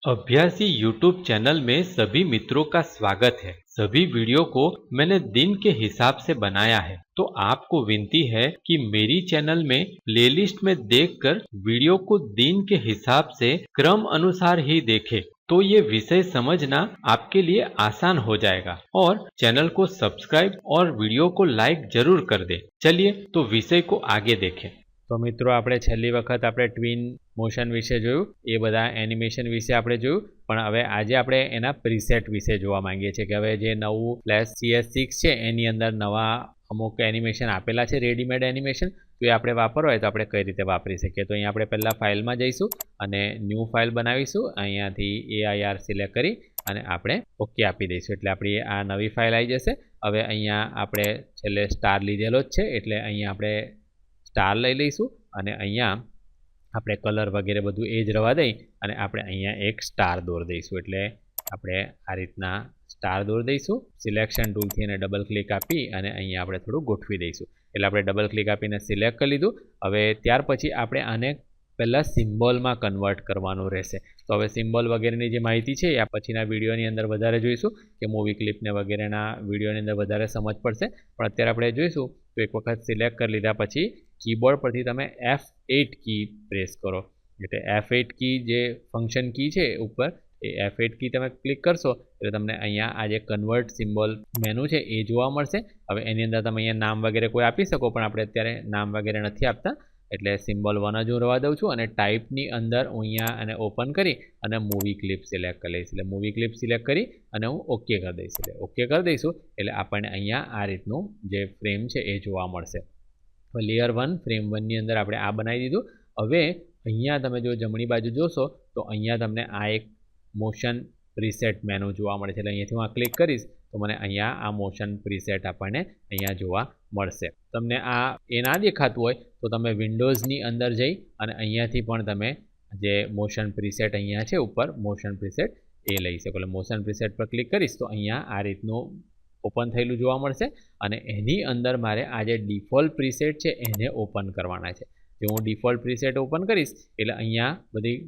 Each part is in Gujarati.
अभ्यासी यूट्यूब चैनल में सभी मित्रों का स्वागत है। सभी वीडियो को मैंने दिन के हिसाब से बनाया है, तो आपको विनती है कि मेरी चैनल में प्लेलिस्ट में देखकर वीडियो को दिन के हिसाब से क्रम अनुसार ही देखें, तो ये विषय समझना आपके लिए आसान हो जाएगा। और चैनल को सब्सक्राइब और वीडियो को लाइक जरूर कर दे। चलिए तो विषय को आगे देखें। तो मित्रों આપણે છેલ્લી વખત આપણે ટ્વિન મોશન વિશે જોયું, એ બધા એનિમેશન વિશે આપણે જોયું, પણ હવે આજે આપણે એના પ્રીસેટ વિશે જોવા માંગીએ છીએ કે હવે જે નવું ફ્લેશ CS6 છે એની અંદર નવા અમુક એનિમેશન આપેલા છે, રેડીમેડ એનિમેશન, તો એ આપણે વાપરવા હોય તો આપણે કઈ રીતે વાપરી શકીએ। તો અહીંયા આપણે પહેલાં ફાઇલમાં જઈશું અને ન્યૂ ફાઇલ બનાવીશું। અહીંયાથી AIR સિલેક્ટ કરી અને આપણે ઓકે આપી દઈશું એટલે આપણી આ નવી ફાઇલ આવી જશે। હવે અહીંયા આપણે છેલ્લે સ્ટાર લીધેલો જ છે એટલે અહીંયા આપણે સ્ટાર લઈ લઈશું અને અહીંયા આપણે કલર વગેરે બધું એ જ રવા દઈ અને આપણે અહીંયા એક સ્ટાર દોર દઈશું એટલે આપણે આ રીતના સ્ટાર દોર દઈશું। સિલેક્શન ટૂલથી એને ડબલ ક્લિક આપી અને અહીંયા આપણે થોડું ગોઠવી દઈશું એટલે આપણે ડબલ ક્લિક આપીને સિલેક્ટ કરી લીધું। હવે ત્યાર પછી આપણે આને પહેલાં સિમ્બોલમાં કન્વર્ટ કરવાનું રહેશે। તો હવે સિમ્બોલ વગેરેની જે માહિતી છે એ પછીના વિડીયોની અંદર વધારે જોઈશું કે મૂવી ક્લિપને વગેરેના વિડીયોની અંદર વધારે સમજ પડશે, પણ અત્યારે આપણે જોઈશું। તો એક વખત સિલેક્ટ કરી લીધા પછી કીબોર્ડ પરથી તમે F8 કી પ્રેસ કરો એટલે F8 કી જે ફંક્શન કી છે ઉપર એ F8 કી તમે ક્લિક કરશો એટલે તમને અહીંયા આ જે કન્વર્ટ સિમ્બોલ મેનુ છે એ જોવા મળશે। હવે એની અંદર તમે અહીંયા નામ વગેરે કોઈ આપી શકો, પણ આપણે અત્યારે નામ વગેરે નથી આપતા એટલે સિમ્બોલ 1 જ હું રવા દઉં છું અને ટાઈપની અંદર હું અહીંયા અને ઓપન કરી અને મૂવી ક્લિપ સિલેક્ટ કરી લઈશ એટલે મૂવી ક્લિપ સિલેક્ટ કરી અને હું ઓકે કરી દઈશ એટલે ઓકે કરી દઈશું એટલે આપણને અહીંયા આ રીતનું જે ફ્રેમ છે એ જોવા મળશે। લેયર 1 ફ્રેમ 1 ની અંદર આપણે આ બનાવી દીધું। હવે અહીંયા તમે જો જમણી બાજુ જોશો તો અહીંયા તમને આ એક મોશન પ્રીસેટ મેનુ જોવા મળે છે એટલે અહીંયાથી હું આ ક્લિક કરીશ તો મને અહીંયા આ મોશન પ્રીસેટ આપણને અહીંયા જોવા મળશે। તમને આ એ ના દેખાતું હોય તો તમે વિન્ડોઝની અંદર જઈ અને અહીંયાથી પણ તમે જે મોશન પ્રીસેટ અહીંયા છે ઉપર મોશન પ્રીસેટ એ લઈ શકો એટલે મોશન પ્રીસેટ પર ક્લિક કરીશ તો અહીંયા આ રીતનું ઓપન થયેલું જોવા મળશે અને એની અંદર મારે આ જે ડિફોલ્ટ પ્રીસેટ છે એને ઓપન કરવાના છે। જો હું ડિફોલ્ટ પ્રીસેટ ઓપન કરીશ એટલે અહીંયા બધી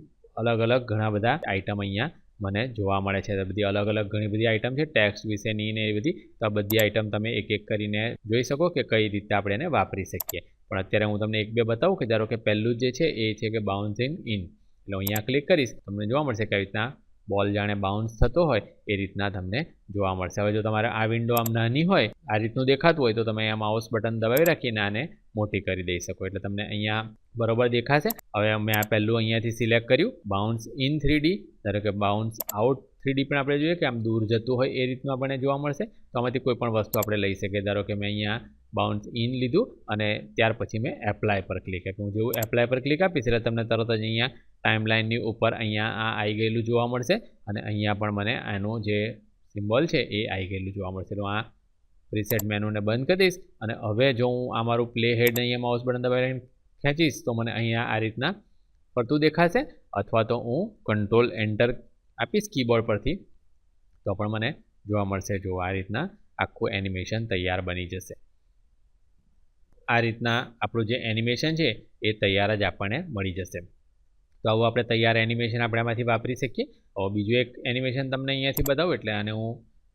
અલગ અલગ ઘણા બધા આઇટમ અહીંયા મને જોવા મળે છે। બધી અલગ અલગ ઘણી બધી આઇટમ છે ટેક્સ્ટ વિશેની ને એ બધી, તો આ બધી આઇટમ તમે એક એક કરીને જોઈ શકો કે કઈ રીતે આપણે એને વાપરી શકીએ। પણ અત્યારે હું તમને એક બે બતાવું કે ધારો કે પહેલું જે છે એ છે કે બાઉન્સિંગ ઇન એટલે અહીંયા ક્લિક કરીશ તમને જોવા મળશે કે આવી રીતના બોલ જાણે બાઉન્સ થતો હોય એ રીતના તમને જોવા મળશે। હવે જો તમારે આ વિન્ડો આમ નાની હોય આ રીતનું દેખાતું હોય તો તમે અહીંયા માઉસ બટન દબાવી રાખીને આને મોટી કરી દઈ શકો એટલે તમને અહીંયા બરોબર દેખાશે। હવે મેં આ પહેલું અહીંયાથી સિલેક્ટ કર્યું બાઉન્સ ઇન 3D, ધારો કે બાઉન્સ આઉટ 3D પણ આપણે જોઈએ કે આમ દૂર જતું હોય એ રીતનું આપણને જોવા મળશે। તો આમાંથી કોઈ પણ વસ્તુ આપણે લઈ શકીએ, ધારો કે મેં અહીંયા બાઉન્સ ઇન લીધું અને ત્યાર પછી મેં એપ્લાય પર ક્લિક આપ્યું। હું જેવું એપ્લાય પર ક્લિક આપીશ એટલે તમને તરત જ અહીંયા ટાઈમલાઇનની ઉપર અહીંયા આ આવી ગયેલું જોવા મળશે અને અહીંયા પણ મને આનું જે સિમ્બોલ છે એ આવી ગયેલું જોવા મળશે। તો આ પ્રીસેટ મેનુને બંધ કરી દઈશ અને હવે જો હું આ મારું પ્લે હેડ અહીંયા માઉસ બટન દબાવીને ખેંચીશ તો મને અહીંયા આ રીતના ફરતું દેખાશે, અથવા તો હું કંટ્રોલ એન્ટર આપીશ કીબોર્ડ પરથી તો પણ મને જોવા મળશે। જો આ રીતના આખું એનિમેશન તૈયાર બની જશે। આ રીતના આપણું જે એનિમેશન છે એ તૈયાર જ આપણને મળી જશે। તો આવું આપણે તૈયાર એનિમેશન આપણે આમાંથી વાપરી શકીએ। હવે બીજું એક એનિમેશન તમને અહીંયાથી બતાવું એટલે આને હું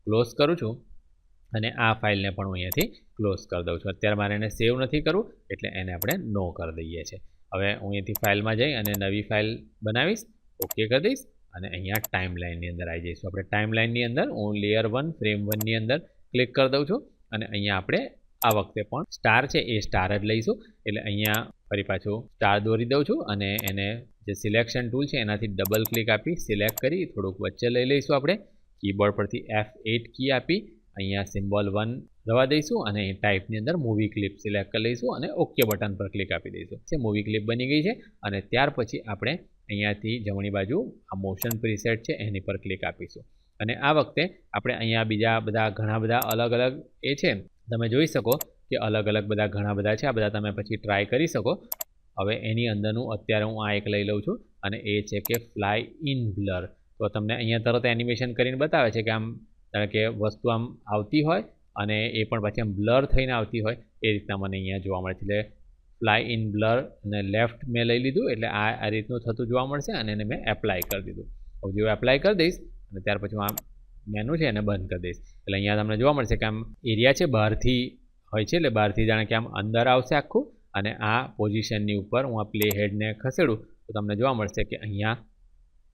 ક્લોઝ કરું છું અને આ ફાઇલને પણ હું અહીંયાથી ક્લોઝ કરી દઉં છું। અત્યારે મારે એને સેવ નથી કરવું એટલે એને આપણે નો કરી દઈએ છીએ। હવે હું અહીંયાથી ફાઇલમાં જઈ અને નવી ફાઇલ બનાવીશ, ઓકે કરી દઈશ અને અહીંયા ટાઈમલાઇનની અંદર આવી જઈશું। આપણે ટાઈમલાઇનની અંદર હું લેયર 1 ફ્રેમ 1 ની અંદર ક્લિક કરી દઉં છું અને અહીંયા આપણે આ વખતે પણ સ્ટાર છે એ સ્ટાર જ લઈશું એટલે અહીંયા ફરી પાછું સ્ટાર દોરી દઉં છું અને એને જે સિલેક્શન ટૂલ છે એનાથી ડબલ ક્લિક આપી સિલેક્ટ કરી થોડુંક વચ્ચે લઈ લઈશું। આપણે કીબોર્ડ પરથી F8 કી આપી અહીંયા સિમ્બોલ 1 રવા દઈશું અને ટાઈપની અંદર મૂવી ક્લિપ સિલેક્ટ કરી લઈશું અને ઓકે બટન પર ક્લિક આપી દઈશું। મૂવી ક્લિપ બની ગઈ છે અને ત્યાર પછી આપણે અહીંયાથી જમણી બાજુ આ મોશન પ્રીસેટ છે એની પર ક્લિક આપીશું અને આ વખતે આપણે અહીંયા બીજા બધા ઘણા બધા અલગ અલગ એ છે તમે જોઈ શકો કે અલગ અલગ બધા ઘણા બધા છે, આ બધા તમે પછી ટ્રાય કરી શકો। હવે એની અંદરનું અત્યારે હું આ એક લઈ લઉં છું અને એ છે કે ફ્લાય ઇન બ્લર। તો તમને અહીંયા તરત એનિમેશન કરીને બતાવે છે કે આમ કે વસ્તુ આમ આવતી હોય અને એ પણ પછી આમ બ્લર થઈને આવતી હોય એ રીતના મને અહીંયા જોવા મળે છે। એટલે ફ્લાય ઇન બ્લર અને લેફ્ટ મેં લઈ લીધું એટલે આ રીતનું થતું જોવા મળશે અને એને મેં એપ્લાય કરી દીધું। જેવું એપ્લાય કરી દઈશ અને ત્યાર પછી હું આ મેનુ છે એને બંધ કરી દઈશ. એટલે અહીંયા તમને જોવા મળશે કે આમ એરિયા છે બહારથી હોય છે, એટલે બહારથી જાણે કે આમ અંદર આવશે આખું, અને આ પોઝિશનની ઉપર હું આ પ્લે હેડને ખસેડું તો તમને જોવા મળશે કે અહીંયા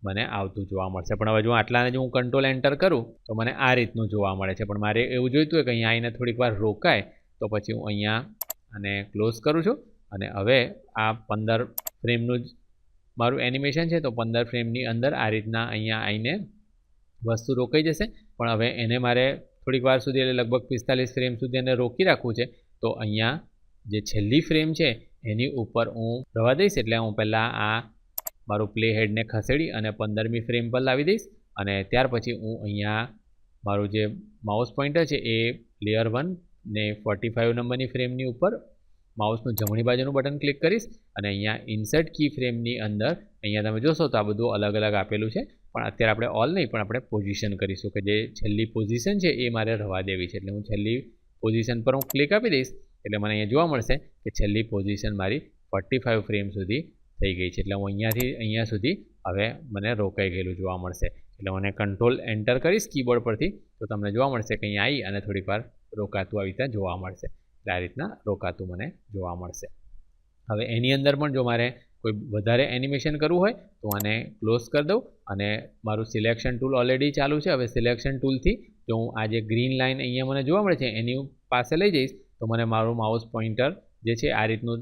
મને આવતું જોવા મળશે. પણ હવે જો આટલાને જો હું કંટ્રોલ એન્ટર કરું તો મને આ રીતનું જોવા મળે છે. પણ મારે એવું જોઈતું હોય કે અહીંયા આવીને થોડીક વાર રોકાય, તો પછી હું અહીંયા આને ક્લોઝ કરું છું અને હવે આ 15 ફ્રેમનું જ મારું એનિમેશન છે, તો 15 ફ્રેમની અંદર આ રીતના અહીંયા આવીને વસ્તુ રોકાઈ જશે. પણ હવે એને મારે થોડીક વાર સુધી, એટલે લગભગ 45 ફ્રેમ સુધી એને રોકી રાખવું છે. તો અહીંયા જે છેલ્લી ફ્રેમ છે એની ઉપર હું રવા દઈશ. એટલે હું પહેલાં આ મારું પ્લે હેડને ખસેડી અને 15મી ફ્રેમ પર લાવી દઈશ, અને ત્યાર પછી હું અહીંયા મારું જે માઉસ પોઇન્ટર છે એ લેયર 1 ને 45 નંબરની ફ્રેમની ઉપર માઉસનું જમણી બાજુનું બટન ક્લિક કરીશ, અને અહીંયા ઇન્સર્ટ કી ફ્રેમની અંદર અહીંયા તમે જોશો તો આ બધું અલગ અલગ આપેલું છે. પણ અત્યારે આપણે ઓલ નહીં, પણ આપણે પોઝિશન કરીશું કે જે છેલ્લી પોઝિશન છે એ મારે રવા દેવી છે. એટલે હું છેલ્લી પોઝિશન પર હું ક્લિક આપી દઈશ, એટલે મને અહીંયા જોવા મળશે કે છેલ્લી પોઝિશન મારી 45 ફ્રેમ સુધી થઈ ગઈ છે. એટલે હું અહીંયાથી અહીંયા સુધી હવે મને રોકાઈ ગયેલું જોવા મળશે. એટલે મને કંટ્રોલ એન્ટર કરીશ કીબોર્ડ પરથી તો તમને જોવા મળશે કે અહીંયા આવી અને થોડીક વાર રોકાતું આવી રીતે જોવા મળશે. એટલે આ રીતના રોકાતું મને જોવા મળશે. હવે એની અંદર પણ જો મારે કોઈ વધારે એનિમેશન કરવું હોય તો આને ક્લોઝ કરી દઉં, અને મારું સિલેક્શન ટૂલ ઓલરેડી ચાલુ છે. હવે સિલેક્શન ટૂલથી જો હું આ જે ગ્રીન લાઇન અહીંયા મને જોવા મળે છે એની પાસે લઈ જઈશ તો મને મારું માઉસ પોઇન્ટર જે છે આ રીતનું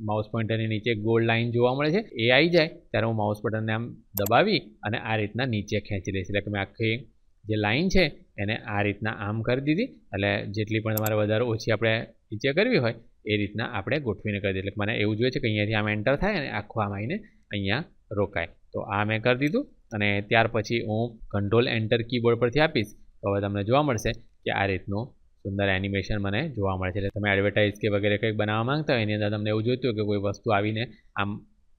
માઉસ પોઇન્ટરની નીચે ગોળ લાઇન જોવા મળે છે, એ આવી જાય ત્યારે હું માઉસ બટનને આમ દબાવી અને આ રીતના નીચે ખેંચી લઈશ. એટલે કે મેં આખી જે લાઇન છે એને આ રીતના આમ કરી દીધી. એટલે જેટલી પણ તમારે વધારે ઓછી આપણે નીચે કરવી હોય એ રીતના આપણે ગોઠવીને કરી દીધી. એટલે મને એવું જોઈએ છે કે અહીંયાથી આમ એન્ટર થાય અને આખું આમ આવીને અહીંયા રોકાય. તો આ મેં કરી દીધું, અને ત્યાર પછી હું કંટ્રોલ એન્ટર કીબોર્ડ પરથી આપીશ તો હવે તમને જોવા મળશે કે આ રીતનું સુંદર એનિમેશન મને જોવા મળે છે. એટલે તમે એડવર્ટાઇઝ કે વગેરે કંઈક બનાવવા માંગતા હોય એની અંદર તમને એવું જોઈતું હોય કે કોઈ વસ્તુ આવીને આમ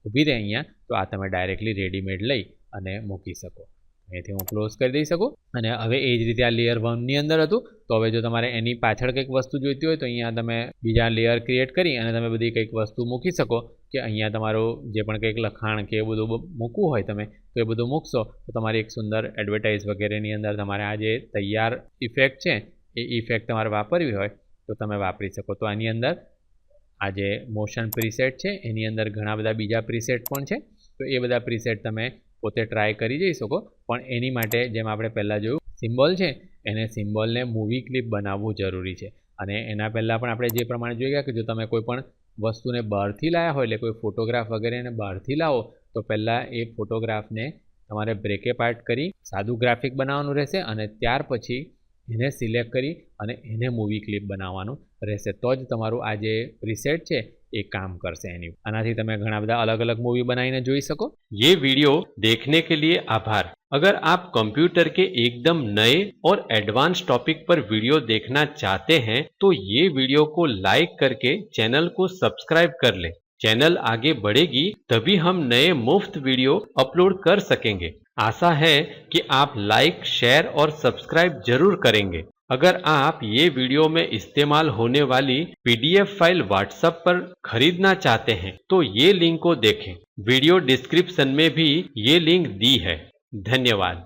ઊભી રહે અહીંયા, તો આ તમે ડાયરેક્ટલી રેડીમેડ લઈ અને મૂકી શકો. અહીંથી હું ક્લોઝ કરી દઈ શકું. અને હવે એ જ રીતે આ લેયર 1ની અંદર હતું, તો હવે જો તમારે એની પાછળ કંઈક વસ્તુ જોઈતી હોય તો અહીંયા તમે બીજા લેયર ક્રિએટ કરી અને તમે બધી કંઈક વસ્તુ મૂકી શકો. કે અહીંયા તમારું જે પણ કંઈક લખાણ કે એ બધું મૂકવું હોય તમે તો એ બધું મૂકશો તો તમારી એક સુંદર એડવર્ટાઇઝ વગેરેની અંદર તમારે આ જે તૈયાર ઇફેક્ટ છે એ ઇફેક્ટ તમારે વાપરવી હોય તો તમે વાપરી શકો. તો આની અંદર આ જે મોશન પ્રીસેટ છે એની અંદર ઘણા બધા બીજા પ્રીસેટ પણ છે, તો એ બધા પ્રીસેટ તમે પોતે ટ્રાય કરી જઈ શકો. પણ એની માટે જેમ આપણે પહેલાં જોયું સિમ્બોલ છે એને સિમ્બોલને મૂવી ક્લિપ બનાવવું જરૂરી છે. અને એના પહેલાં પણ આપણે જે પ્રમાણે જોઈ ગયા કે જો તમે કોઈ પણ વસ્તુને બહારથી લાવ્યા હોય, એટલે કોઈ ફોટોગ્રાફ વગેરેને બહારથી લાવો તો પહેલાં એ ફોટોગ્રાફને તમારે બ્રેકે પાર્ટ કરી સાદું ગ્રાફિક બનાવવાનું રહેશે, અને ત્યાર પછી એને સિલેક્ટ કરી અને એને મૂવી ક્લિપ બનાવવાનું રહેશે. તો જ તમારું આ જે પ્રીસેટ છે એ काम करसे एनी आनाથી તમે ઘણા બધા अलग अलग मूवी बनाઈને જોઈ શકો. ये वीडियो देखने के लिए आभार. अगर आप कंप्यूटर के एकदम नए और एडवांस टॉपिक पर वीडियो देखना चाहते हैं तो ये वीडियो को लाइक करके चैनल को सब्सक्राइब कर लें. चैनल आगे बढ़ेगी तभी हम नए मुफ्त वीडियो अपलोड कर सकेंगे. आशा है कि आप लाइक, शेयर और सब्सक्राइब जरूर करेंगे. अगर आप ये वीडियो में इस्तेमाल होने वाली PDF फाइल व्हाट्सएप पर खरीदना चाहते हैं तो ये लिंक को देखें. वीडियो डिस्क्रिप्शन में भी ये लिंक दी है. धन्यवाद.